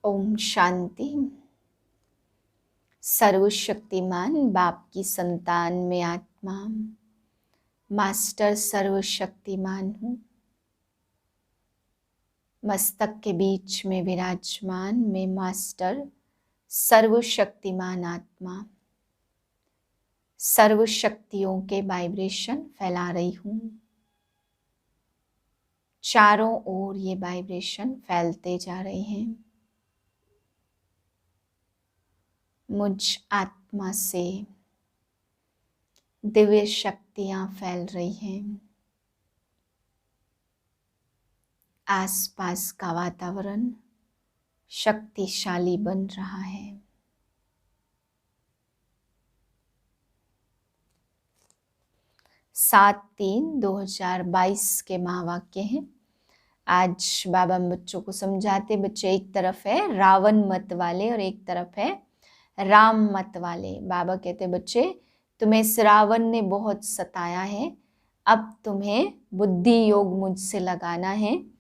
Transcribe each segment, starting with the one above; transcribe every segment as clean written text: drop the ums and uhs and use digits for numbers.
ओम शांति। सर्वशक्तिमान बाप की संतान में आत्मा, मास्टर सर्वशक्तिमान हूँ। मस्तक के बीच में विराजमान मैं मास्टर सर्वशक्तिमान आत्मा, सर्व शक्तियों के वाइब्रेशन फैला रही हूँ। चारों ओर ये वाइब्रेशन फैलते जा रहे हैं। मुझ आत्मा से दिव्य शक्तियां फैल रही हैं। आसपास का वातावरण शक्तिशाली बन रहा है। 7/3/2022 के महावाक्य हैं। आज बाबा बच्चों को समझाते, बच्चे एक तरफ है रावण मत वाले और एक तरफ है राम मत वाले। बाबा कहते, बच्चे तुम्हें इस रावण ने बहुत सताया है, अब तुम्हें बुद्धि योग मुझसे लगाना है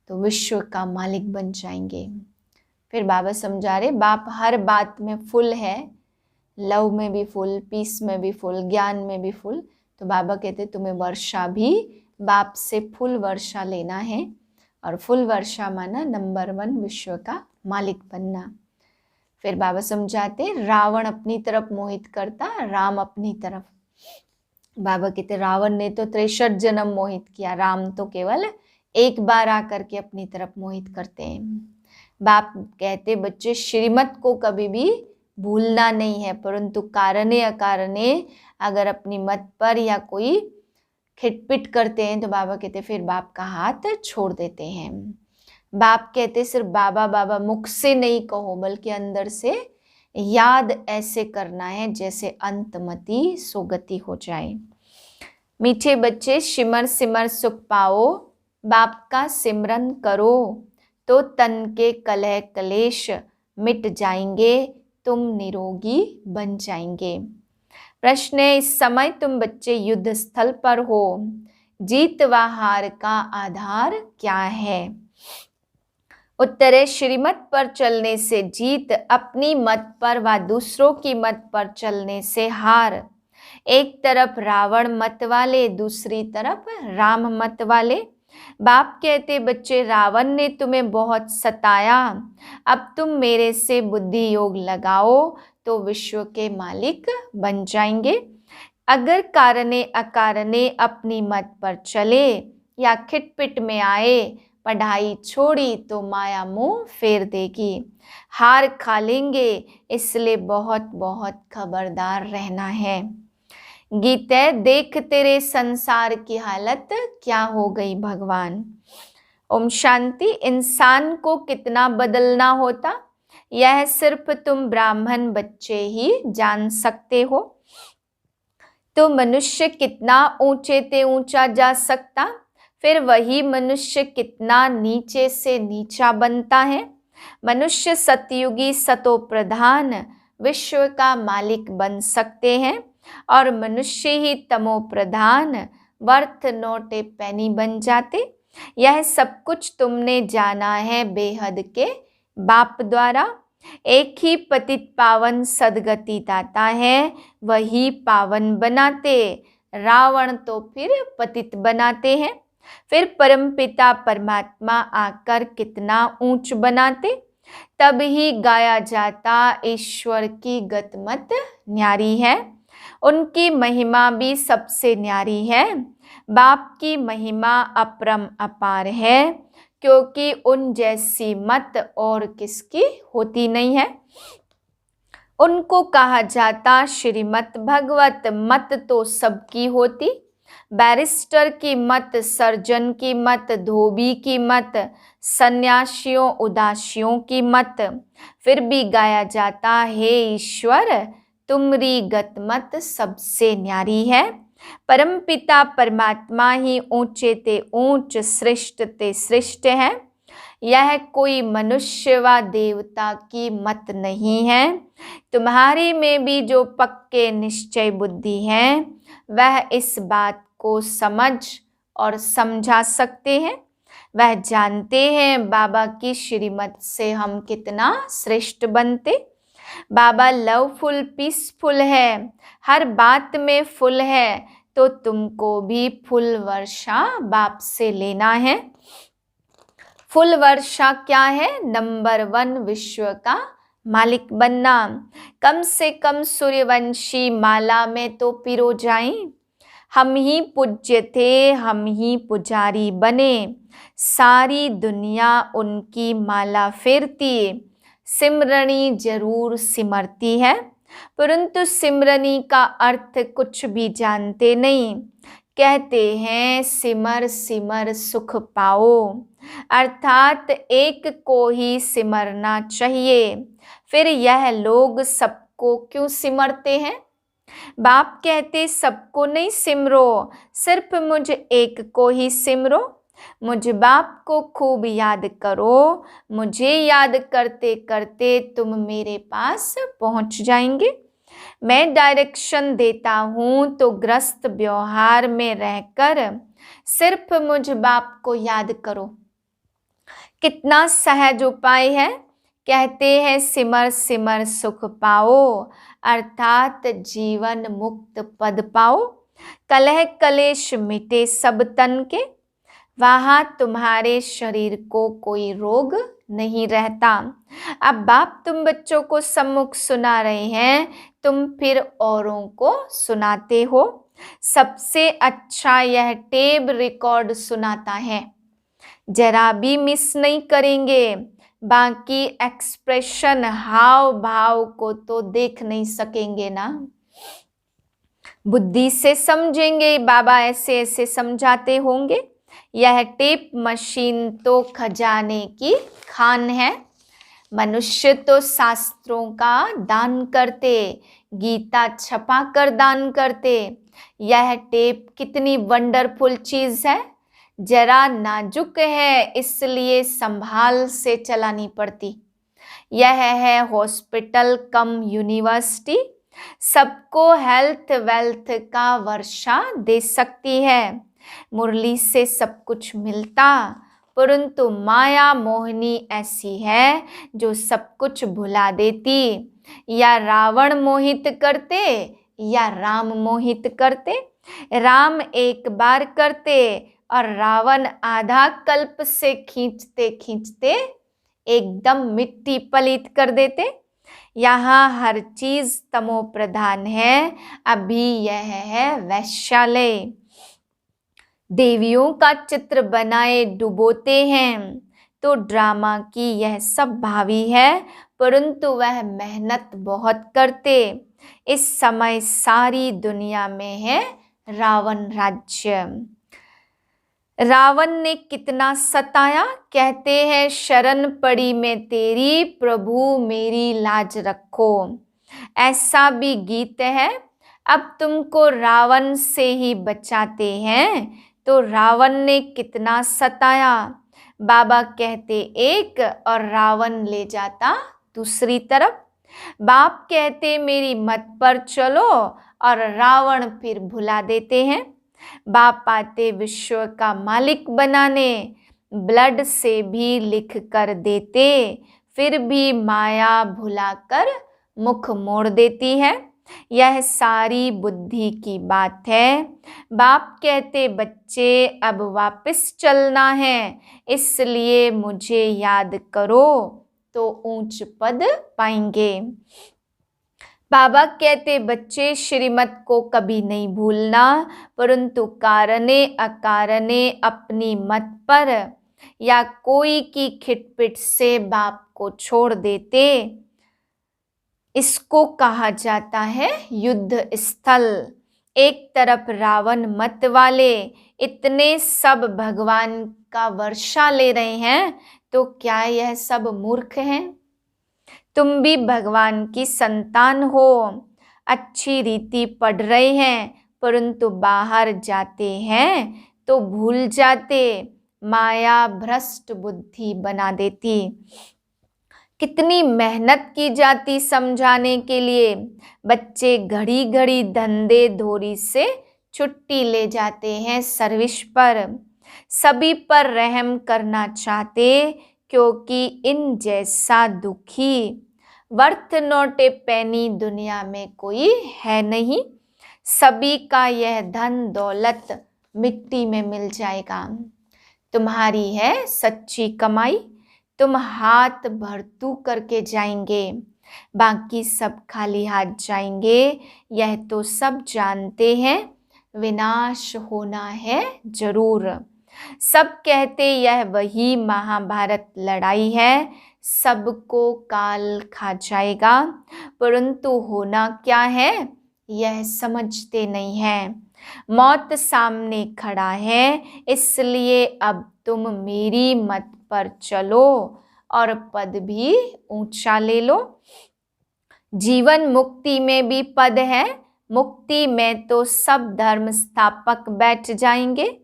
तो विश्व का मालिक बन जाएंगे। फिर बाबा समझा रहे, बाप हर बात में फुल है, लव में भी फुल, पीस में भी फुल, ज्ञान में भी फुल। तो बाबा कहते तुम्हें वर्षा भी बाप से फुल वर्षा लेना है, और फुल वर्षा माना नंबर 1 विश्व का मालिक बनना। फिर बाबा समझाते, रावण अपनी तरफ मोहित करता, राम अपनी तरफ। बाबा कहते रावण ने तो 63 जन्म मोहित किया, राम तो केवल एक बार आकर के अपनी तरफ मोहित करते हैं। बाप कहते, बच्चे श्रीमत को कभी भी भूलना नहीं है, परंतु कारणे अकारणे अगर अपनी मत पर या कोई खिटपिट करते हैं तो बाबा कहते फिर बाप का हाथ छोड़ देते हैं। बाप कहते सिर्फ बाबा बाबा मुख से नहीं कहो, बल्कि अंदर से याद ऐसे करना है जैसे अंतमति सुगति हो जाए। मीठे बच्चे सिमर सिमर सुख पाओ, बाप का सिमरन करो तो तन के कलह कलेश मिट जाएंगे, तुम निरोगी बन जाएंगे। प्रश्न है, इस समय तुम बच्चे युद्ध स्थल पर हो, जीत व हार का आधार क्या है? उत्तर है, श्रीमत पर चलने से जीत, अपनी मत पर व दूसरों की मत पर चलने से हार। एक तरफ रावण मत वाले, दूसरी तरफ राम मत वाले। बाप कहते, बच्चे रावण ने तुम्हें बहुत सताया, अब तुम मेरे से बुद्धि योग लगाओ तो विश्व के मालिक बन जाएंगे। अगर कारणे अकारणे अपनी मत पर चले या खिटपिट में आए, पढ़ाई छोड़ी तो माया मुंह फेर देगी, हार खा लेंगे, इसलिए बहुत बहुत खबरदार रहना है। गीत है, देख तेरे संसार की हालत क्या हो गई भगवान। ओम शांति। इंसान को कितना बदलना होता, यह सिर्फ तुम ब्राह्मण बच्चे ही जान सकते हो। तो मनुष्य कितना ऊंचे ते ऊंचा जा सकता, फिर वही मनुष्य कितना नीचे से नीचा बनता है। मनुष्य सतयुगी सतो प्रधान विश्व का मालिक बन सकते हैं, और मनुष्य ही तमो प्रधान वर्थ नोटे पैनी बन जाते। यह सब कुछ तुमने जाना है बेहद के बाप द्वारा। एक ही पतित पावन सदगति दाता है, वही पावन बनाते, रावण तो फिर पतित बनाते हैं। फिर परमपिता परमात्मा आकर कितना ऊंच बनाते, तब ही गाया जाता ईश्वर की गतमत न्यारी है। उनकी महिमा भी सबसे न्यारी है। बाप की महिमा अपरम अपार है, क्योंकि उन जैसी मत और किसकी होती नहीं है। उनको कहा जाता श्रीमत भगवत, मत तो सबकी होती। बैरिस्टर की मत, सर्जन की मत, धोबी की मत, सन्यासियों उदासियों की मत, फिर भी गाया जाता हे ईश्वर तुम्हारी गतमत सबसे न्यारी है। परमपिता परमात्मा ही ऊंचे ते ऊंच, श्रेष्ठ ते श्रेष्ठ है। यह कोई मनुष्य व देवता की मत नहीं है। तुम्हारे में भी जो पक्के निश्चय बुद्धि है, वह इस बात को समझ और समझा सकते हैं। वह जानते हैं बाबा की श्रीमत से हम कितना श्रेष्ठ बनते। बाबा लवफुल पीसफुल है, हर बात में फुल है, तो तुमको भी फुल वर्षा बाप से लेना है। फुल वर्षा क्या है? नंबर 1 विश्व का मालिक बनना। कम से कम सूर्यवंशी माला में तो पिरो जाएं। हम ही पूज्य थे, हम ही पुजारी बने, सारी दुनिया उनकी माला फेरती। सिमरनी जरूर सिमरती है, परंतु सिमरनी का अर्थ कुछ भी जानते नहीं। कहते हैं सिमर सिमर सुख पाओ, अर्थात एक को ही सिमरना चाहिए। फिर यह लोग सबको क्यों सिमरते हैं? बाप कहते सबको नहीं सिमरो, सिर्फ मुझ एक को ही सिमरो। मुझ बाप को खूब याद करो, मुझे याद करते करते तुम मेरे पास पहुंच जाएंगे। मैं डायरेक्शन देता हूं तो ग्रस्त व्यवहार में रहकर सिर्फ मुझ बाप को याद करो। कितना सहज उपाय है। कहते हैं सिमर सिमर सुख पाओ, अर्थात जीवन मुक्त पद पाओ। कलह कलेश मिटे सब तन के, वहां तुम्हारे शरीर को कोई रोग नहीं रहता। अब बाप तुम बच्चों को सम्मुख सुना रहे हैं, तुम फिर औरों को सुनाते हो। सबसे अच्छा यह टेप रिकॉर्ड सुनाता है, जरा भी मिस नहीं करेंगे। बाकी एक्सप्रेशन हाव भाव को तो देख नहीं सकेंगे ना, बुद्धि से समझेंगे। बाबा ऐसे ऐसे समझाते होंगे। यह टेप मशीन तो खजाने की खान है। मनुष्य तो शास्त्रों का दान करते, गीता छपा कर दान करते। यह टेप कितनी वंडरफुल चीज है, जरा नाजुक है इसलिए संभाल से चलानी पड़ती। यह है हॉस्पिटल कम यूनिवर्सिटी, सबको हेल्थ वेल्थ का वर्षा दे सकती है। मुरली से सब कुछ मिलता, परंतु माया मोहिनी ऐसी है जो सब कुछ भुला देती। या रावण मोहित करते या राम मोहित करते। राम एक बार करते और रावण आधा कल्प से खींचते खींचते एकदम मिट्टी पलीत कर देते। यहाँ हर चीज तमो प्रधान है। अभी यह है वैश्यालय। देवियों का चित्र बनाए डुबोते हैं, तो ड्रामा की यह सब भावी है, परंतु वह मेहनत बहुत करते। इस समय सारी दुनिया में है रावण राज्य। रावण ने कितना सताया। कहते हैं शरण पड़ी मैं तेरी, प्रभु मेरी लाज रखो। ऐसा भी गीत है। अब तुमको रावण से ही बचाते हैं, तो रावण ने कितना सताया। बाबा कहते एक और रावण ले जाता दूसरी तरफ। बाप कहते मेरी मत पर चलो और रावण फिर भुला देते हैं। बाप आते विश्व का मालिक बनाने, ब्लड से भी लिख कर देते, फिर भी माया भुलाकर मुख मोड़ देती है। यह सारी बुद्धि की बात है। बाप कहते बच्चे अब वापस चलना है, इसलिए मुझे याद करो तो ऊंच पद पाएंगे। बाबा कहते बच्चे श्रीमत को कभी नहीं भूलना, परंतु कारणे अकारणे अपनी मत पर या कोई की खिटपिट से बाप को छोड़ देते। इसको कहा जाता है युद्ध स्थल। एक तरफ रावण मत वाले इतने सब भगवान का वर्षा ले रहे हैं, तो क्या यह सब मूर्ख हैं? तुम भी भगवान की संतान हो, अच्छी रीति पढ़ रहे हैं, परंतु बाहर जाते हैं तो भूल जाते। माया भ्रष्ट बुद्धि बना देती। कितनी मेहनत की जाती समझाने के लिए। बच्चे घड़ी घड़ी धंधे धोरी से छुट्टी ले जाते हैं सर्विस पर। सभी पर रहम करना चाहते, क्योंकि इन जैसा दुखी वर्थ नोटे पैनी दुनिया में कोई है नहीं। सभी का यह धन दौलत मिट्टी में मिल जाएगा। तुम्हारी है सच्ची कमाई, तुम हाथ भरतू करके जाएंगे, बाकी सब खाली हाथ जाएंगे। यह तो सब जानते हैं, विनाश होना है जरूर। सब कहते यह वही महाभारत लड़ाई है, सबको काल खा जाएगा, परंतु होना क्या है यह समझते नहीं है। मौत सामने खड़ा है, इसलिए अब तुम मेरी मत पर चलो और पद भी ऊंचा ले लो। जीवन मुक्ति में भी पद है, मुक्ति में तो सब धर्म स्थापक बैठ जाएंगे।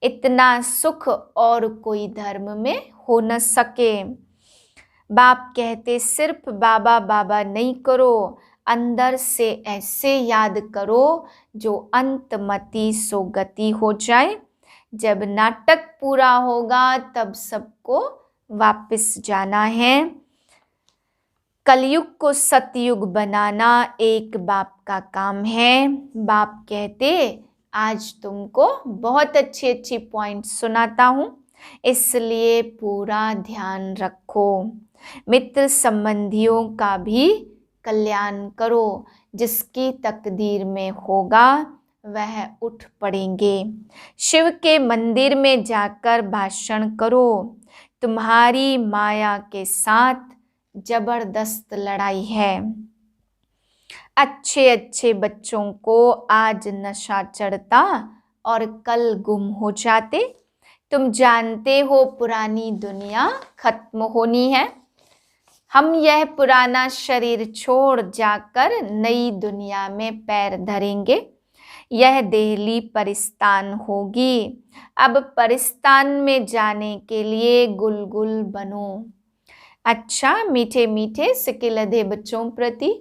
इतना सुख और कोई धर्म में हो न सके। बाप कहते सिर्फ बाबा बाबा नहीं करो, अंदर से ऐसे याद करो जो अंतमति सो गति हो जाए। जब नाटक पूरा होगा तब सबको वापस जाना है। कलयुग को सतयुग बनाना एक बाप का काम है। बाप कहते आज तुमको बहुत अच्छी अच्छी पॉइंट सुनाता हूँ, इसलिए पूरा ध्यान रखो। मित्र संबंधियों का भी कल्याण करो, जिसकी तकदीर में होगा वह उठ पड़ेंगे। शिव के मंदिर में जाकर भाषण करो, तुम्हारी माया के साथ जबरदस्त लड़ाई है। अच्छे अच्छे बच्चों को आज नशा चढ़ता और कल गुम हो जाते। तुम जानते हो पुरानी दुनिया खत्म होनी है। हम यह पुराना शरीर छोड़ जाकर नई दुनिया में पैर धरेंगे। यह देहली परिस्तान होगी। अब परिस्तान में जाने के लिए गुलगुल बनो। अच्छा मीठे मीठे सिकिलधे बच्चों प्रति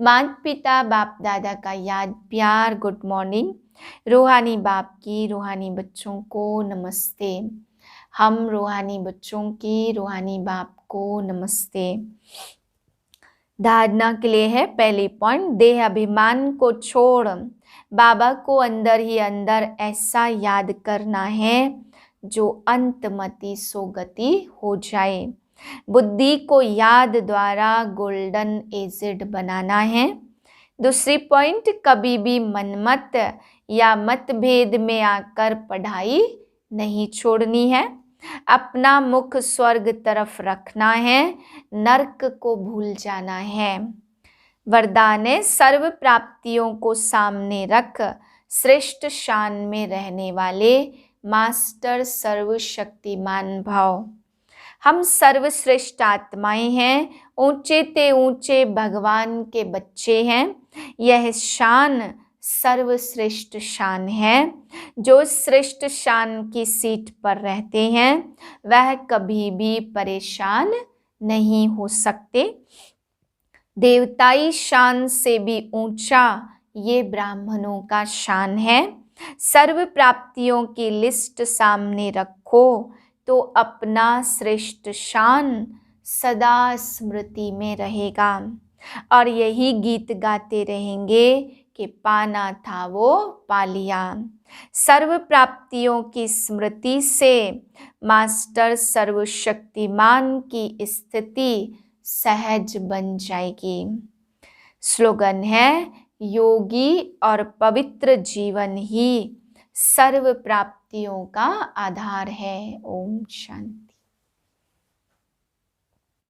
माता पिता बाप दादा का याद प्यार गुड मॉर्निंग। रूहानी बाप की रूहानी बच्चों को नमस्ते। हम रूहानी बच्चों की रूहानी बाप को नमस्ते। धारणा के लिए है पहली पॉइंट, देह अभिमान को छोड़ बाबा को अंदर ही अंदर ऐसा याद करना है जो अंतमति सो गति हो जाए। बुद्धि को याद द्वारा गोल्डन एजेड बनाना है। दूसरी पॉइंट, कभी भी मनमत या मतभेद में आकर पढ़ाई नहीं छोड़नी है। अपना मुख स्वर्ग तरफ रखना है, नरक को भूल जाना है। वरदान है सर्व प्राप्तियों को सामने रख श्रेष्ठ शान में रहने वाले मास्टर सर्वशक्तिमान भव। हम सर्वश्रेष्ठ आत्माएं हैं, ऊंचे ते ऊंचे भगवान के बच्चे हैं। यह शान सर्वश्रेष्ठ शान है। जो श्रेष्ठ शान की सीट पर रहते हैं वह कभी भी परेशान नहीं हो सकते। देवताई शान से भी ऊंचा ये ब्राह्मणों का शान है। सर्व प्राप्तियों की लिस्ट सामने रखो तो अपना श्रेष्ठ शान सदा स्मृति में रहेगा और यही गीत गाते रहेंगे कि पाना था वो पा लिया। सर्व प्राप्तियों की स्मृति से मास्टर सर्वशक्तिमान की स्थिति सहज बन जाएगी। स्लोगन है योगी और पवित्र जीवन ही सर्व प्राप्तियों का आधार है। ओम शांति।